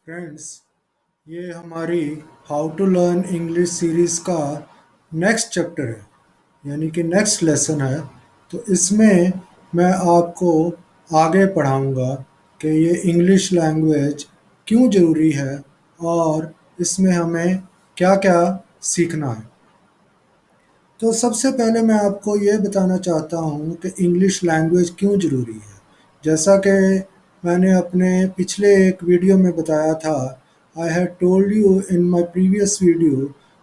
Friends, ये हमारी how to learn English series का नेक्स्ट चैप्टर है, यानी कि नेक्स्ट लेसन है। तो इसमें मैं आपको आगे पढ़ाऊंगा कि ये इंग्लिश लैंग्वेज क्यों ज़रूरी है और इसमें हमें क्या क्या सीखना है। तो सबसे पहले मैं आपको ये बताना चाहता हूँ कि इंग्लिश लैंग्वेज क्यों ज़रूरी है। जैसा कि मैंने अपने पिछले एक वीडियो में बताया था, I had told you in my previous video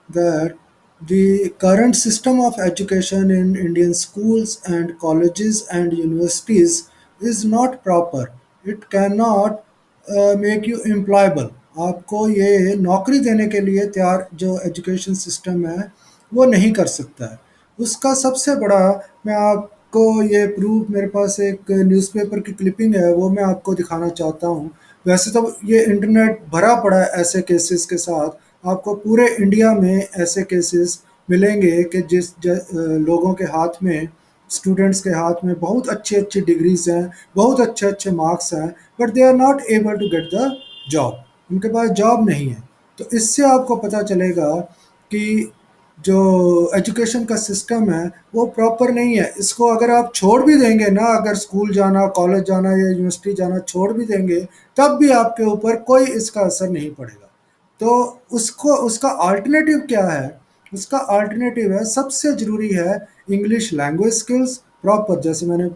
that the current system of education in Indian schools and colleges and universities is not proper. It cannot make you employable. आपको ये नौकरी देने के लिए तैयार जो एजुकेशन सिस्टम है वो नहीं कर सकता है। उसका सबसे बड़ा, मैं आपको ये प्रूफ, मेरे पास एक न्यूज़पेपर की क्लिपिंग है, वो मैं आपको दिखाना चाहता हूँ। वैसे तो ये इंटरनेट भरा पड़ा है ऐसे केसेस के साथ। आपको पूरे इंडिया में ऐसे केसेस मिलेंगे कि लोगों के हाथ में, स्टूडेंट्स के हाथ में बहुत अच्छी अच्छी डिग्रीज हैं, बहुत अच्छे अच्छे मार्क्स हैं, but they are not able to get the job. उनके पास जॉब नहीं है। तो इससे आपको पता चलेगा कि जो एजुकेशन का सिस्टम है वो प्रॉपर नहीं है। इसको अगर आप छोड़ भी देंगे ना, अगर स्कूल जाना, कॉलेज जाना या यूनिवर्सिटी जाना छोड़ भी देंगे, तब भी आपके ऊपर कोई इसका असर नहीं पड़ेगा। तो उसको, उसका अल्टरनेटिव क्या है? उसका अल्टरनेटिव है, सबसे ज़रूरी है इंग्लिश लैंग्वेज स्किल्स प्रॉपर। जैसे मैंने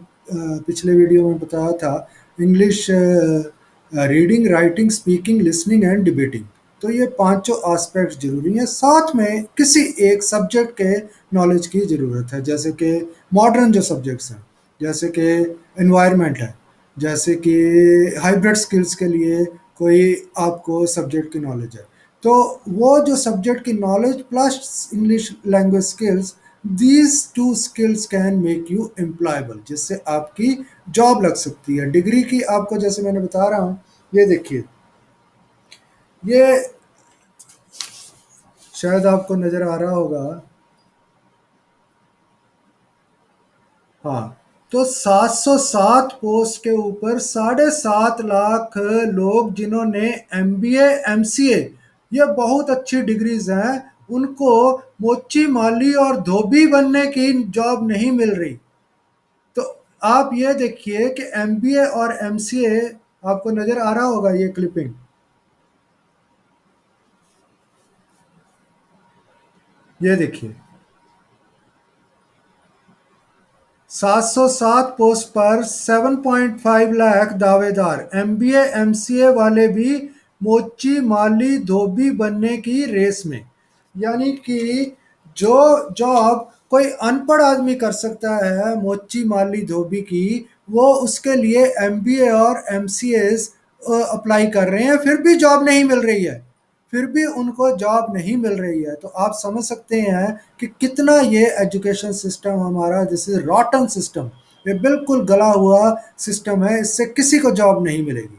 पिछले वीडियो में बताया था, English reading, writing, speaking, listening and debating. तो ये पांचों एस्पेक्ट जरूरी हैं। साथ में किसी एक सब्जेक्ट के नॉलेज की ज़रूरत है, जैसे कि मॉडर्न जो सब्जेक्ट्स हैं, जैसे कि एनवायरनमेंट है, जैसे कि हाइब्रिड स्किल्स के लिए कोई आपको सब्जेक्ट की नॉलेज है। तो वो जो सब्जेक्ट की knowledge plus English language skills, these two skills can make you employable, जिससे आपकी जॉब लग सकती है। डिग्री की आपको, जैसे मैंने बता रहा हूँ, ये देखिए, ये शायद आपको नज़र आ रहा होगा। हाँ, तो 707 पोस्ट के ऊपर 7.5 लाख लोग जिन्होंने एमबीए, एमसीए, ये बहुत अच्छी डिग्रीज हैं, उनको मोची माली और धोबी बनने की जॉब नहीं मिल रही। तो आप ये देखिए कि एमबीए और एमसीए, आपको नज़र आ रहा होगा ये क्लिपिंग, ये देखिए, 707 पोस्ट पर 7.5 लाख दावेदार, एमबीए एमसीए वाले भी मोची माली धोबी बनने की रेस में। यानी कि जो जॉब कोई अनपढ़ आदमी कर सकता है मोची माली धोबी की, वो उसके लिए एमबीए और एमसीएस अप्लाई कर रहे हैं, फिर भी जॉब नहीं मिल रही है। फिर भी उनको जॉब नहीं मिल रही है। तो आप समझ सकते हैं कि कितना ये एजुकेशन सिस्टम हमारा, जैसे रॉटन सिस्टम, ये बिल्कुल गला हुआ सिस्टम है, इससे किसी को जॉब नहीं मिलेगी।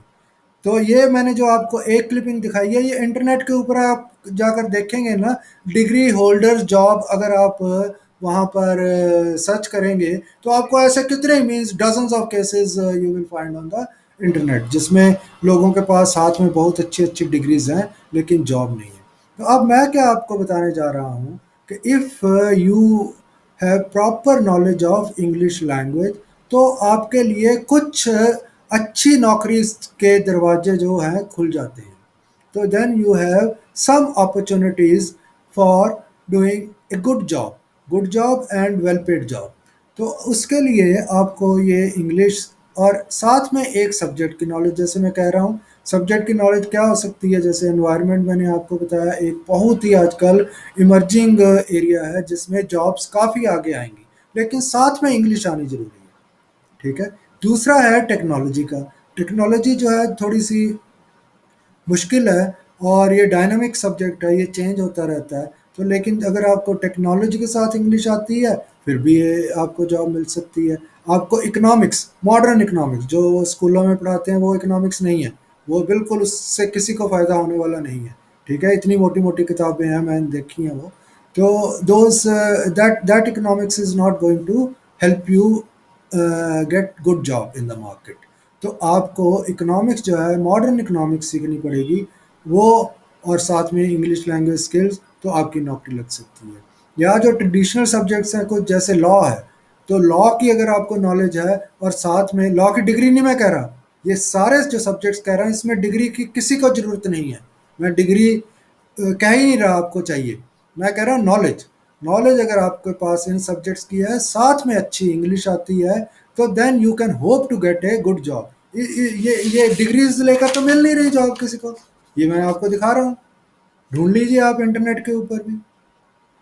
तो ये मैंने जो आपको एक क्लिपिंग दिखाई है, ये इंटरनेट के ऊपर आप जाकर देखेंगे ना, डिग्री होल्डर जॉब, अगर आप वहाँ पर सर्च करेंगे तो आपको ऐसे कितने, means dozens of cases you will find on the internet, जिसमें लोगों के पास हाथ में बहुत अच्छी अच्छी डिग्रीज हैं लेकिन जॉब नहीं है। तो अब मैं क्या आपको बताने जा रहा हूँ कि if you have proper knowledge of English language, तो आपके लिए कुछ अच्छी नौकरी के दरवाजे जो हैं खुल जाते हैं। तो then you have some opportunities for doing a good job and well paid job. तो उसके लिए आपको ये इंग्लिश और साथ में एक सब्जेक्ट की नॉलेज, जैसे मैं कह रहा हूँ, सब्जेक्ट की नॉलेज क्या हो सकती है, जैसे एनवायरनमेंट मैंने आपको बताया, एक बहुत ही आजकल इमर्जिंग एरिया है जिसमें जॉब्स काफ़ी आगे आएंगी, लेकिन साथ में इंग्लिश आनी ज़रूरी है। ठीक है। दूसरा है टेक्नोलॉजी का। टेक्नोलॉजी जो है थोड़ी सी मुश्किल है, और ये डायनामिक सब्जेक्ट है, ये चेंज होता रहता है। तो लेकिन अगर आपको टेक्नोलॉजी के साथ इंग्लिश आती है, फिर भी ये आपको जॉब मिल सकती है। आपको इकोनॉमिक्स, मॉडर्न इकोनॉमिक्स जो स्कूलों में पढ़ाते हैं, वो इकोनॉमिक्स नहीं है, वो बिल्कुल उससे किसी को फ़ायदा होने वाला नहीं है। ठीक है, इतनी मोटी मोटी किताबें हैं, मैंने देखी हैं वो। तो those that that economics is not going to help you get good job in the market. तो आपको इकोनॉमिक्स जो है, मॉडर्न इकोनॉमिक्स सीखनी पड़ेगी। वो, और साथ में इंग्लिश लैंग्वेज स्किल्स, तो आपकी नौकरी लग सकती है। या जो ट्रेडिशनल सब्जेक्ट्स हैं कुछ जैसे लॉ है, तो लॉ की अगर आपको नॉलेज है और साथ में लॉ की डिग्री नहीं मैं कह रहा, ये सारे जो सब्जेक्ट्स कह रहा हूँ इसमें डिग्री की किसी को ज़रूरत नहीं है। मैं डिग्री कह ही नहीं रहा आपको चाहिए, मैं कह रहा हूँ नॉलेज। नॉलेज अगर आपके पास इन सब्जेक्ट्स की है, साथ में अच्छी इंग्लिश आती है, तो then you can hope to get a good job. ये डिग्रीज लेकर तो मिल नहीं रही जॉब किसी को, ये मैं आपको दिखा रहा हूँ। ढूंढ लीजिए आप इंटरनेट के ऊपर भी,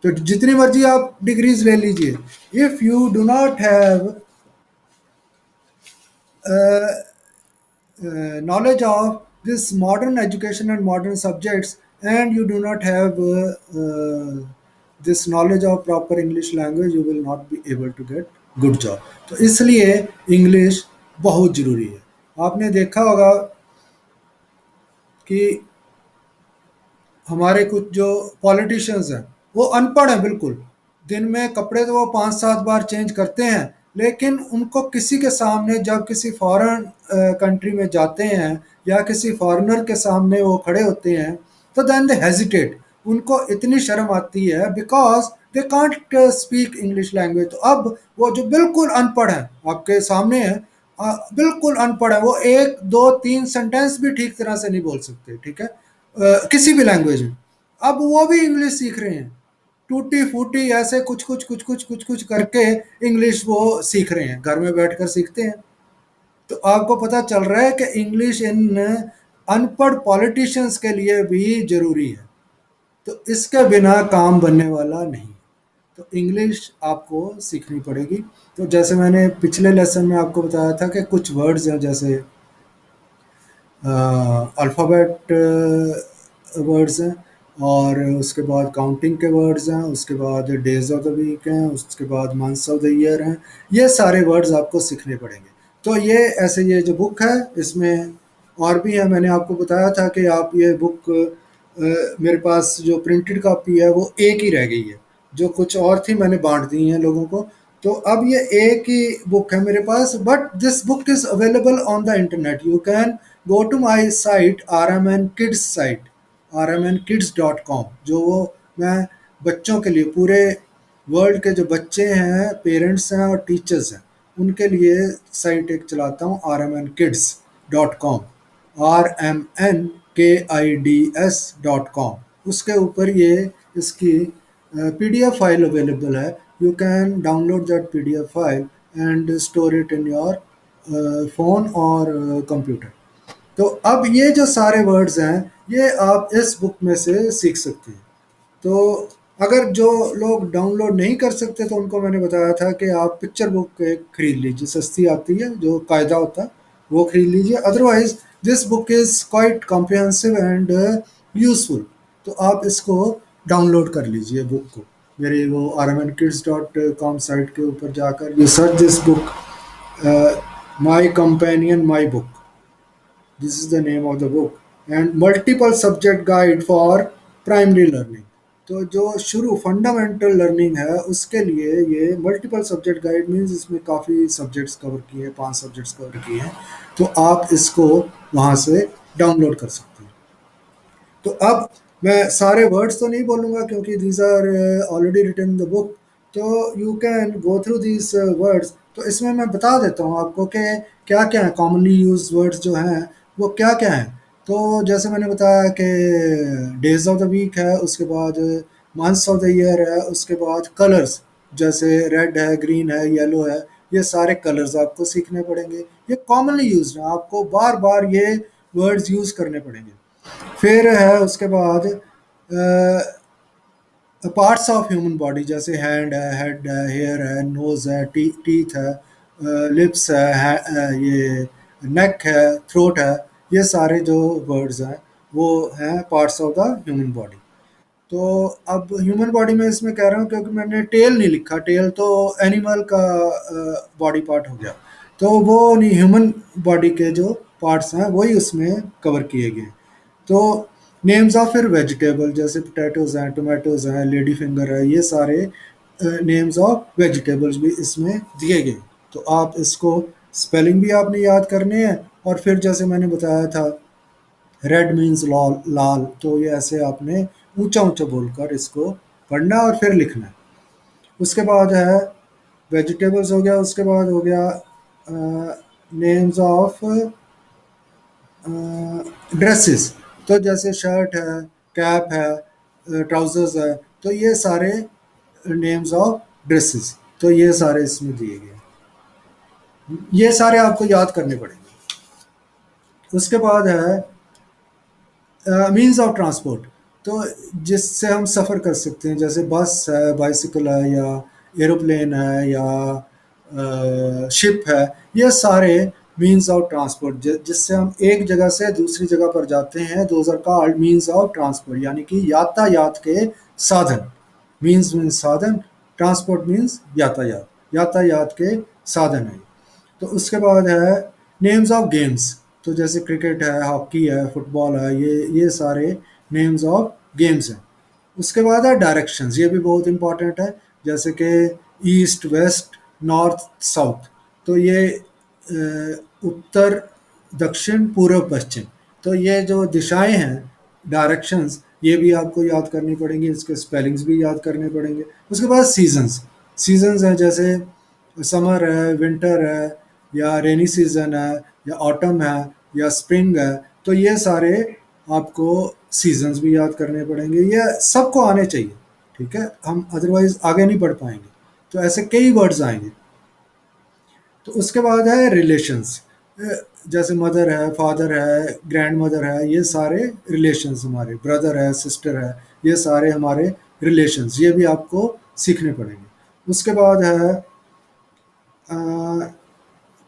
तो जितनी मर्जी आप डिग्रीज ले लीजिए, if you do not have knowledge of this modern education and modern subjects, and you do not have this knowledge of proper English language, you will not be able to get good job। तो इसलिए English बहुत ज़रूरी है। आपने देखा होगा कि हमारे कुछ जो पॉलिटिशियंस हैं वो अनपढ़ हैं बिल्कुल, दिन में कपड़े तो वो 5-7 बार चेंज करते हैं, लेकिन उनको किसी के सामने जब किसी फॉरेन कंट्री में जाते हैं या किसी फॉरेनर के सामने वो खड़े होते हैं, तो देन दे हेजिटेट, उनको इतनी शर्म आती है because they can't speak English language. तो अब वो जो बिल्कुल अनपढ़ है आपके सामने है, बिल्कुल अनपढ़ है, वो 1 2 3 सेंटेंस भी ठीक तरह से नहीं बोल सकते, ठीक है, किसी भी लैंग्वेज में। अब वो भी इंग्लिश सीख रहे हैं, टूटी फूटी ऐसे कुछ कुछ करके इंग्लिश वो सीख रहे हैं, घर में बैठकर सीखते हैं। तो आपको पता चल रहा है कि इंग्लिश इन अनपढ़ पॉलिटिशियंस के लिए भी जरूरी है, तो इसके बिना काम बनने वाला नहीं। तो इंग्लिश आपको सीखनी पड़ेगी। तो जैसे मैंने पिछले लेसन में आपको बताया था कि कुछ वर्ड्स हैं जैसे अल्फ़ाबेट वर्ड्स हैं, और उसके बाद काउंटिंग के वर्ड्स हैं, उसके बाद डेज ऑफ द वीक हैं, उसके बाद मंथ्स ऑफ द ईयर हैं। ये सारे वर्ड्स आपको सीखने पड़ेंगे। तो ये ऐसे ये जो बुक है इसमें और भी है, मैंने आपको बताया था कि आप ये बुक मेरे पास जो प्रिंटेड कॉपी है वो एक ही रह गई है, जो कुछ और थी मैंने बांट दी हैं लोगों को। तो अब ये एक ही बुक है मेरे पास, but this book is available on the internet. You can go to my site RMN Kids site, rmnkids.com, जो वो मैं बच्चों के लिए, पूरे वर्ल्ड के जो बच्चे हैं, पेरेंट्स हैं और टीचर्स हैं, उनके लिए साइट एक चलाता हूँ, rmnkids.com, rmnkids.com। उसके ऊपर ये इसकी PDF फाइल अवेलेबल है। You can download that PDF file and store it in your phone और कंप्यूटर। तो अब ये जो सारे वर्ड्स हैं ये आप इस बुक में से सीख सकते हैं। तो अगर जो लोग डाउनलोड नहीं कर सकते तो उनको मैंने बताया था कि आप पिक्चर बुक एक खरीद लीजिए, सस्ती आती है, जो कायदा होता है वो खरीद लीजिए। Otherwise this book is quite comprehensive and useful. तो आप इसको डाउनलोड कर लीजिए बुक को, मेरे वो rmnkids.com साइट के ऊपर जाकर you search this book, my companion my book, this is the name of the book, and multiple subject guide for primary learning. तो जो शुरू फंडामेंटल लर्निंग है उसके लिए ये मल्टीपल सब्जेक्ट गाइड मीन्स इसमें काफ़ी सब्जेक्ट्स कवर किए हैं, 5 सब्जेक्ट्स कवर किए हैं, तो आप इसको वहाँ से डाउनलोड कर सकते हैं। तो अब मैं सारे वर्ड्स तो नहीं बोलूँगा क्योंकि these are already written in the book, तो you can go through these words. तो इसमें मैं बता देता हूँ आपको कि क्या क्या है कॉमनली यूज वर्ड्स जो हैं वो क्या क्या हैं। तो जैसे मैंने बताया कि डेज ऑफ द वीक है, उसके बाद मंथ्स ऑफ द ईयर है, उसके बाद कलर्स जैसे रेड है, ग्रीन है, येलो है, ये सारे कलर्स आपको सीखने पड़ेंगे। ये कॉमनली यूज है, आपको बार बार ये वर्ड्स यूज़ करने पड़ेंगे। फिर है उसके बाद पार्ट्स ऑफ ह्यूमन बॉडी जैसे हैंड है, हेड है, हेयर है, नोज़ है, टीथ है, लिप्स है, ये नेक है, थ्रोट है, ये सारे जो वर्ड्स हैं वो हैं parts of the human body. तो अब ह्यूमन बॉडी में इसमें कह रहा हूँ क्योंकि मैंने टेल नहीं लिखा, टेल तो एनिमल का बॉडी पार्ट हो गया, तो वो नहीं, ह्यूमन बॉडी के जो पार्ट्स हैं वही उसमें कवर किए गए। तो नेम्स ऑफ फिर वेजिटेबल जैसे पोटैटोज़ हैं, टोमेटोज़ हैं, लेडी फिंगर है, ये सारे नेम्स ऑफ वेजिटेबल्स भी इसमें दिए गए। तो आप इसको स्पेलिंग भी आपने याद करने हैं, और फिर जैसे मैंने बताया था रेड मीन्स लाल लाल, तो ये ऐसे आपने ऊंचा ऊंचा बोलकर इसको पढ़ना और फिर लिखना है। उसके बाद है वेजिटेबल्स हो गया, उसके बाद हो गया नेम्स ऑफ ड्रेसेस। तो जैसे शर्ट है, कैप है, ट्राउजर्स है, तो ये सारे नेम्स ऑफ ड्रेसेस, तो ये सारे इसमें दिए गए हैं। ये सारे आपको याद करने पड़ेंगे। उसके बाद है मीन्स ऑफ ट्रांसपोर्ट, तो जिससे हम सफ़र कर सकते हैं, जैसे बस है, बाइसिकल है, या एरोप्लेन है, या शिप है, ये सारे मीन्स ऑफ ट्रांसपोर्ट जिससे हम एक जगह से दूसरी जगह पर जाते हैं, those are called means of transport, यानी कि यातायात के साधन। मीन्स साधन, ट्रांसपोर्ट मीन्स यातायात, यातायात के साधन है। तो उसके बाद है नेम्स ऑफ गेम्स, तो जैसे क्रिकेट है, हॉकी है, फुटबॉल है, ये सारे नेम्स ऑफ गेम्स हैं। उसके बाद है डायरेक्शंस, ये भी बहुत इंपॉर्टेंट है, जैसे कि ईस्ट वेस्ट नॉर्थ साउथ, तो ये उत्तर दक्षिण पूर्व पश्चिम, तो ये जो दिशाएं हैं, डायरेक्शंस, ये भी आपको याद करनी पड़ेंगी, इसके स्पेलिंग्स भी याद करने पड़ेंगे। उसके बाद सीजन्स, सीजन्स हैं जैसे समर है, विंटर है, या रेनी सीजन है, या ऑटम है, या स्प्रिंग है, तो ये सारे आपको सीजन्स भी याद करने पड़ेंगे, ये सबको आने चाहिए, ठीक है, हम अदरवाइज आगे नहीं बढ़ पाएंगे। तो ऐसे कई वर्ड्स आएंगे। तो उसके बाद है रिलेशंस, जैसे मदर है, फादर है, ग्रैंड मदर है, ये सारे रिलेशंस, हमारे ब्रदर है, सिस्टर है, ये सारे हमारे रिलेशंस, ये भी आपको सीखने पड़ेंगे। उसके बाद है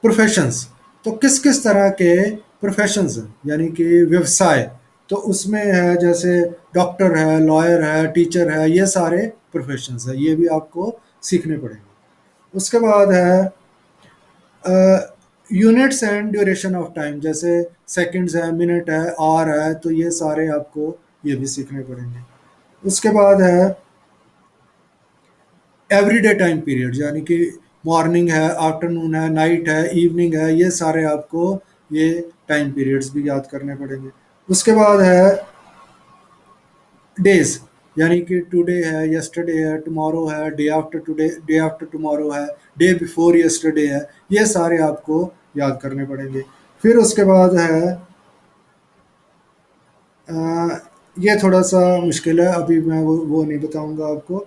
प्रोफेशंस, तो किस किस तरह के प्रोफेशंस हैं, यानी कि व्यवसाय, तो उसमें है जैसे डॉक्टर है, लॉयर है, टीचर है, ये सारे प्रोफेशंस है, ये भी आपको सीखने पड़ेंगे। उसके बाद है units and duration of time, जैसे सेकंड्स है, मिनट है, आवर है, तो ये सारे आपको ये भी सीखने पड़ेंगे। उसके बाद है एवरीडे टाइम पीरियड, यानी कि मॉर्निंग है, आफ्टरनून है, नाइट है, इवनिंग है, ये सारे आपको ये टाइम पीरियड्स भी याद करने पड़ेंगे। उसके बाद है डेज, यानी कि टुडे है, यस्टरडे है, टुमारो है, day after today, day after tomorrow है, डे बिफोर यस्टरडे है, ये सारे आपको याद करने पड़ेंगे। फिर उसके बाद है अ, ये थोड़ा सा मुश्किल है, अभी मैं वो नहीं बताऊंगा आपको।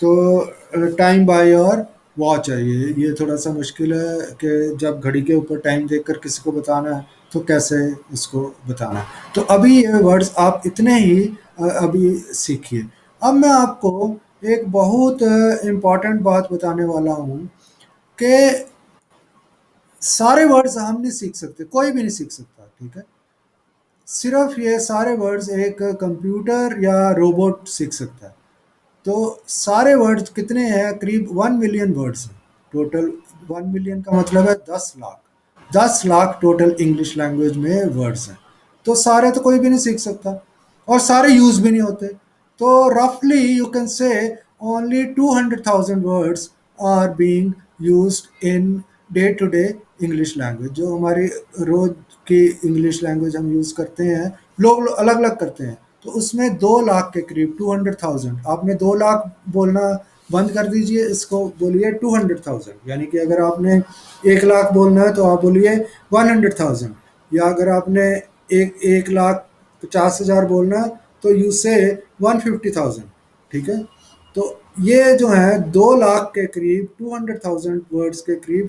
तो टाइम बाय और वॉच है, ये थोड़ा सा मुश्किल है कि जब घड़ी के ऊपर टाइम देखकर किसी को बताना है तो कैसे इसको बताना है। तो अभी ये वर्ड्स आप इतने ही अभी सीखिए। अब मैं आपको एक बहुत इम्पॉर्टेंट बात बताने वाला हूँ कि सारे वर्ड्स हम नहीं सीख सकते, कोई भी नहीं सीख सकता, ठीक है। सिर्फ ये सारे वर्ड्स एक कंप्यूटर या रोबोट सीख सकता है। तो सारे वर्ड्स कितने हैं, करीब 1 मिलियन वर्ड्स हैं टोटल। 1 मिलियन का मतलब है 10 lakh, 10 lakh total English language में वर्ड्स हैं। तो सारे तो कोई भी नहीं सीख सकता, और सारे यूज भी नहीं होते। तो रफली you can say only 200,000 words are being used in day to day English language, जो हमारी रोज की इंग्लिश लैंग्वेज हम यूज़ करते हैं, लोग अलग अलग करते हैं। तो उसमें 2 लाख के करीब, 200,000, आपने 2 लाख बोलना बंद कर दीजिए, इसको बोलिए 200,000, यानी कि अगर आपने 1 लाख बोलना है तो आप बोलिए 100,000, या अगर आपने 1,50,000 बोलना है तो यू से 150,000, ठीक है। तो ये जो है 2 लाख के करीब, 200,000 वर्ड्स के करीब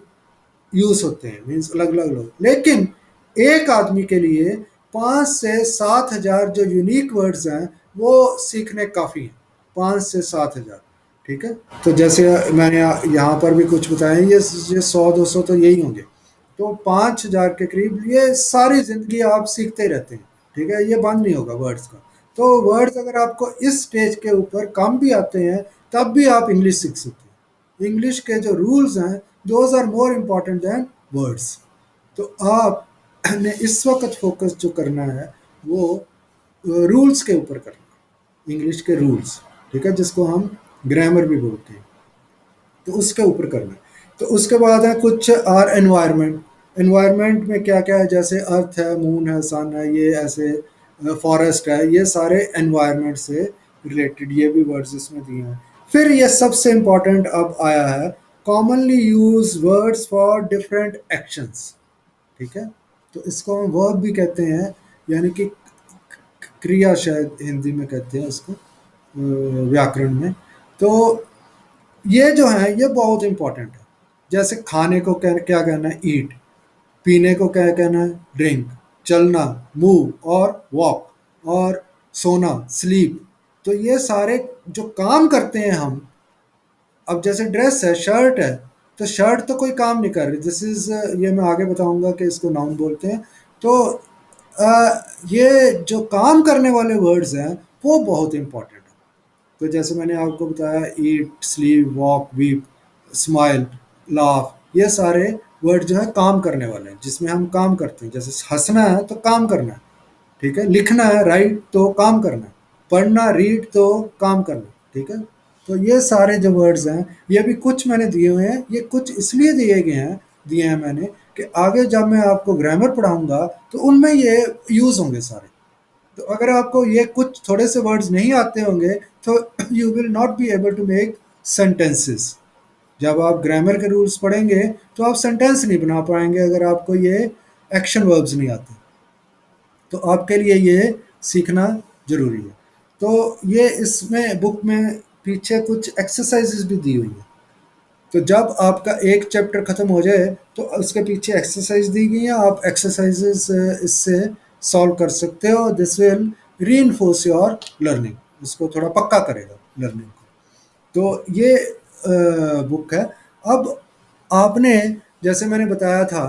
यूज होते हैं, मीन्स अलग अलग लोग। लेकिन एक आदमी के लिए 5 से 7 हजार जो यूनिक वर्ड्स हैं वो सीखने काफ़ी हैं, 5 से 7 हजार, ठीक है। तो जैसे मैंने यहाँ पर भी कुछ बताया, ये 100-200 तो यही होंगे। तो 5 हजार के करीब, ये सारी ज़िंदगी आप सीखते रहते हैं, ठीक है, ये बंद नहीं होगा वर्ड्स का। तो वर्ड्स अगर आपको इस स्टेज के ऊपर कम भी आते हैं तब भी आप इंग्लिश सीख सकते हैं। इंग्लिश के जो रूल्स हैं, those are more important than words. तो आप ने इस वक्त फोकस जो करना है वो रूल्स के ऊपर करना है, इंग्लिश के रूल्स, ठीक है, जिसको हम ग्रामर भी बोलते हैं, तो उसके ऊपर करना है। तो उसके बाद है कुछ आर एनवायरनमेंट। एनवायरनमेंट में क्या क्या है, जैसे अर्थ है, मून है, सन है, ये ऐसे फॉरेस्ट है, ये सारे एनवायरनमेंट से रिलेटेड ये भी वर्ड्स इसमें दिए हैं। फिर ये सबसे इंपॉर्टेंट अब आया है, commonly use words for different actions. ठीक है, तो इसको हम वर्ब भी कहते हैं, यानी कि क्रिया शायद हिंदी में कहते हैं इसको, व्याकरण में। तो ये जो है ये बहुत इंपॉर्टेंट है। जैसे खाने को क्या कहना है, ईट। पीने को क्या कहना है, ड्रिंक। चलना, मूव और वॉक। और सोना, स्लीप। तो ये सारे जो काम करते हैं हम, अब जैसे ड्रेस है, शर्ट है, तो शर्ट तो कोई काम नहीं कर रही, दिस इज, ये मैं आगे बताऊंगा कि इसको नाउन बोलते हैं। तो ये जो काम करने वाले वर्ड्स हैं वो बहुत इंपॉर्टेंट है। तो जैसे मैंने आपको बताया, eat, sleep, walk, weep, smile, laugh, ये सारे वर्ड जो है काम करने वाले हैं, जिसमें हम काम करते हैं। जैसे हंसना है तो काम करना है, ठीक है। लिखना है, राइट, तो काम करना है। पढ़ना, रीड, तो काम करना है, ठीक है। तो ये सारे जो वर्ड्स हैं, ये भी कुछ मैंने दिए हुए हैं, ये कुछ इसलिए दिए हैं मैंने, कि आगे जब मैं आपको ग्रामर पढ़ाऊंगा तो उनमें ये यूज़ होंगे सारे। तो अगर आपको ये कुछ थोड़े से वर्ड्स नहीं आते होंगे तो you will not be able to make sentences. जब आप ग्रामर के रूल्स पढ़ेंगे तो आप सेंटेंस नहीं बना पाएंगे, अगर आपको ये एक्शन वर्ब्स नहीं आते। तो आपके लिए ये सीखना ज़रूरी है। तो ये इसमें बुक में पीछे कुछ एक्सरसाइजेज भी दी हुई है। तो जब आपका एक चैप्टर ख़त्म हो जाए तो उसके पीछे एक्सरसाइज दी गई है, आप एक्सरसाइजेस इससे सॉल्व कर सकते हो। This will reinforce your learning, उसको थोड़ा पक्का करेगा लर्निंग को। तो ये बुक है। अब आपने, जैसे मैंने बताया था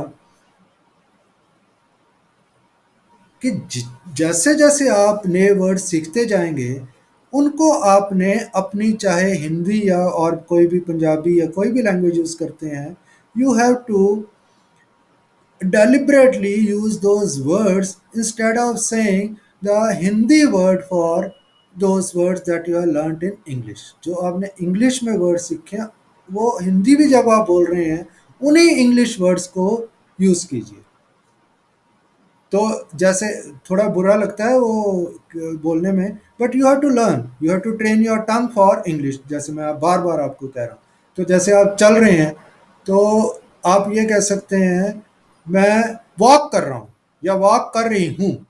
कि जैसे जैसे आप नए वर्ड सीखते जाएंगे, उनको आपने अपनी, चाहे हिंदी या और कोई भी पंजाबी या कोई भी लैंग्वेज यूज़ करते हैं, you have to deliberately use those words instead of saying the Hindi word for those words that you have learnt in English। जो आपने इंग्लिश में वर्ड सीखे हैं, वो हिंदी भी जब आप बोल रहे हैं उन्हीं इंग्लिश वर्ड्स को यूज़ कीजिए। तो जैसे थोड़ा बुरा लगता है वो बोलने में, but you have to learn, you have to train your tongue for English. जैसे मैं बार बार आपको कह रहा हूँ, तो जैसे आप चल रहे हैं तो आप ये कह सकते हैं, मैं वॉक कर रहा हूँ या वॉक कर रही हूँ।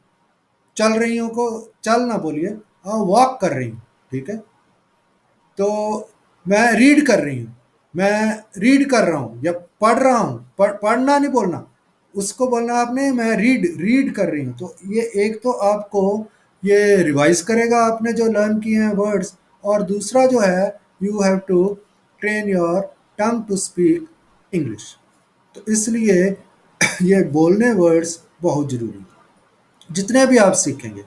चल रही हूँ को चल ना बोलिए, हाँ वॉक कर रही हूँ, ठीक है। तो मैं रीड कर रही हूँ, मैं रीड कर रहा हूँ, या पढ़ रहा हूँ, पढ़ना नहीं बोलना, उसको बोलना आपने, मैं रीड रीड कर रही हूँ। तो ये एक तो आपको ये रिवाइज करेगा आपने जो लर्न किए हैं वर्ड्स, और दूसरा जो है, you have to train your tongue to speak English. तो इसलिए ये बोलने वर्ड्स बहुत ज़रूरी हैं जितने भी आप सीखेंगे।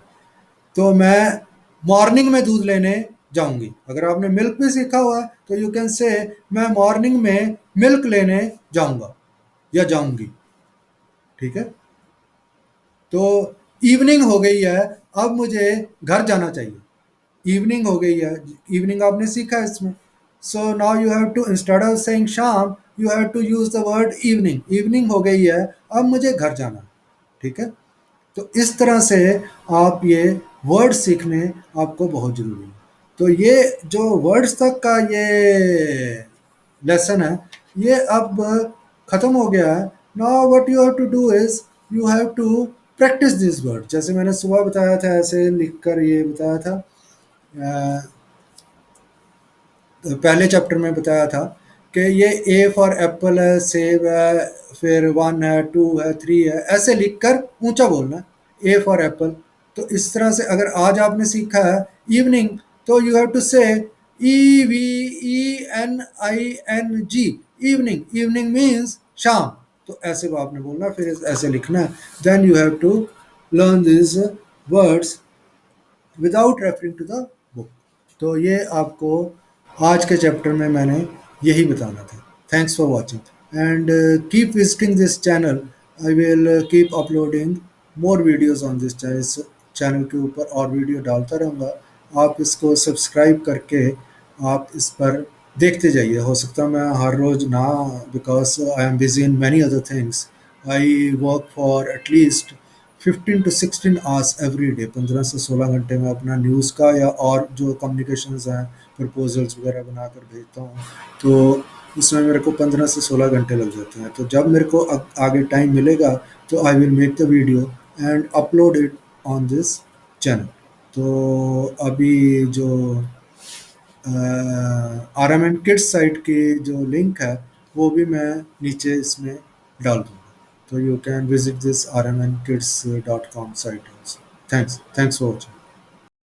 तो मैं मॉर्निंग में दूध लेने जाऊंगी, अगर आपने मिल्क भी सीखा हुआ है तो यू कैन से, मैं मॉर्निंग में मिल्क लेने जाऊंगा या जाऊंगी, ठीक है। तो इवनिंग हो गई है, अब मुझे घर जाना चाहिए। इवनिंग हो गई है, इवनिंग आपने सीखा है इसमें। So now you have to, instead of saying sham, you have to use the word evening. Evening हो गई है, अब मुझे घर जाना है, ठीक है। तो इस तरह से आप ये वर्ड सीखने आपको बहुत ज़रूरी है। तो ये जो वर्ड्स तक का ये लेसन है, ये अब ख़त्म हो गया है। Now what you have to do is, you have to practise this word. जैसे मैंने सुबह बताया था, ऐसे लिख कर ये बताया था, पहले चैप्टर में बताया था कि ये ए फॉर एप्पल है, सेब है, फिर 1 है, 2 है, 3 है, ऐसे लिख कर ऊंचा बोलना है, ए फॉर एप्पल। तो इस तरह से अगर आज आपने सीखा है इवनिंग, तो यू हैव टू से EVENING, इवनिंग। इवनिंग मीन्स शाम। तो ऐसे वो आपने बोलना, फिर ऐसे लिखना है। Then you have to learn this words without referring to the book. तो ये आपको आज के चैप्टर में मैंने यही बताना था। Thanks for watching and keep visiting this channel. I will keep uploading more videos on this channel. इस चैनल के ऊपर और वीडियो डालता रहूँगा। आप इसको सब्सक्राइब करके आप इस पर देखते जाइए। हो सकता है मैं हर रोज़ ना, because I am busy in many other things. I work for at least 15 to 16 hours every day, 15 से 16 घंटे में अपना न्यूज़ का या और जो कम्युनिकेशंस हैं, प्रपोजल्स वगैरह बनाकर भेजता हूँ। तो उसमें मेरे को 15 से 16 घंटे लग जाते हैं। तो जब मेरे को आगे टाइम मिलेगा तो I will make the video and upload it on this channel. तो अभी जो R M N kids site की जो लिंक है वो भी मैं नीचे इसमें डाल दूँगा। तो you can visit this rmnkids.com site also. Thanks for watching.